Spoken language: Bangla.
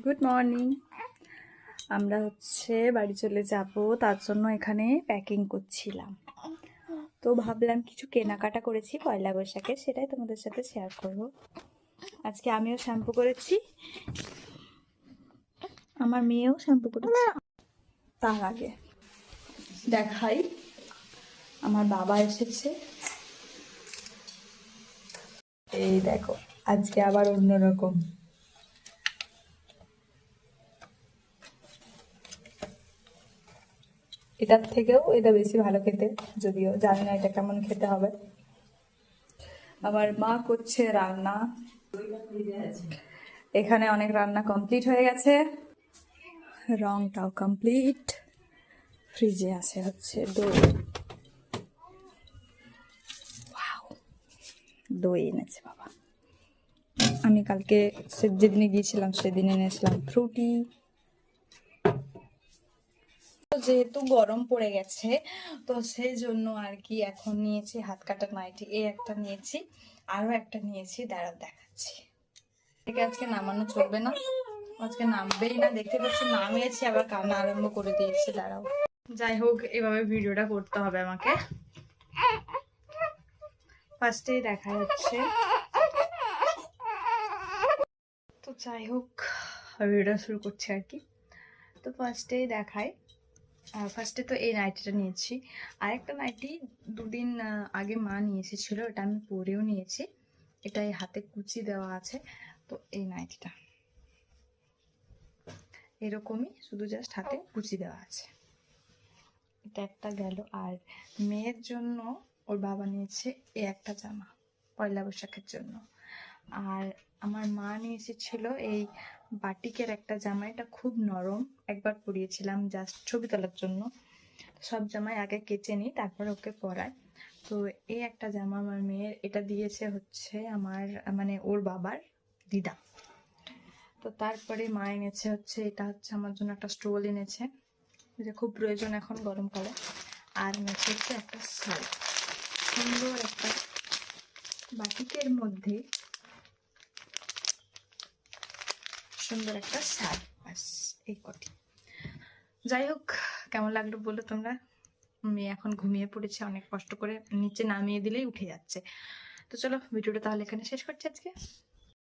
Good morning. আমরা বাড়ি চলে যাব, তার জন্য এখানে প্যাকিং করছিলাম। তো ভাবলাম কিছু কেনাকাটা করেছি পয়লা বৈশাখে, সেটাই তোমাদের সাথে শেয়ার করব। আজকে আমিও শ্যাম্পু করেছি, আমার মেয়েও শ্যাম্পু করেছে। তার আগে দেখাই, আমার বাবা এসেছে। এই দেখো, আজকে আবার অন্যরকম। এটার থেকেও এটা বেশি ভালো খেতে, যদিও জানি না এটা কেমন খেতে হবে। আমার মা করছে রান্না, এখানে অনেক রান্না কমপ্লিট হয়ে গেছে, রংটাও কমপ্লিট। ফ্রিজে আছে হচ্ছে দই, দই এনেছে বাবা। আমি কালকে যেদিনে গিয়েছিলাম সেদিন এনেছিলাম ফ্রুটি। যেহেতু গরম পড়ে গেছে, তো সেই জন্য আর কি এখন নিয়েছি হাত কাটা নাইটি। এই একটা নিয়েছি, আরো একটা নিয়েছি, দাঁড়াও দেখাচ্ছি। এটাকে আজকে নামানো চলবে না, আজকে নামবেই না। দেখতে পাচ্ছি নামিয়েছি, আবার কান্না আরম্ভ করে দিয়েছি। দাঁড়াও, যাই হোক এভাবে ভিডিওটা করতে হবে আমাকে। ফার্স্টেই দেখা যাচ্ছে, তো যাই হোক ভিডিওটা শুরু করছি আর কি। তো ফার্স্টেই দেখায়, ফার্স্টে তো এই নাইটিটা নিয়েছি। আরেকটা নাইটি দুদিন আগে মা নিয়ে এসেছিল, এটা আমি পরেও নিয়েছি। এটাই হাতে কুচি দেওয়া আছে। তো এই নাইটিটা এরকমই, শুধু জাস্ট হাতে কুচি দেওয়া আছে। এটা একটা গেল। আর মেয়ের জন্য ওর বাবা নিয়েছে এই একটা জামা পয়লা বৈশাখের জন্য। আর আমার মা নিয়ে এসেছিল এই বাটিকের একটা জামা, এটা খুব নরম, একবার পরিয়েছিলাম জাস্ট ছবি তোলার জন্য। সব জামাই আগে কেচে নিই, তারপর ওকে পরায়। তো এই একটা জামা আমার মেয়ের, এটা দিয়েছে হচ্ছে আমার মানে ওর বাবার দিদা। তো তারপরে মা এনেছে হচ্ছে, এটা হচ্ছে আমার জন্য একটা স্টোল এনেছে, যেটা খুব প্রয়োজন এখন গরমকালে। আর এনেছে হচ্ছে একটা শাড়ি, সুন্দর একটা বাটিকের মধ্যে সুন্দর একটা শাড়ি। ব্যাস এই কটি। যাই হোক, কেমন লাগলো বলো তোমরা। মেয়ে এখন ঘুমিয়ে পড়েছে, অনেক কষ্ট করে নিচে নামিয়ে দিলেই উঠে যাচ্ছে। তো চলো ভিডিওটা তাহলে এখানে শেষ করছি আজকে।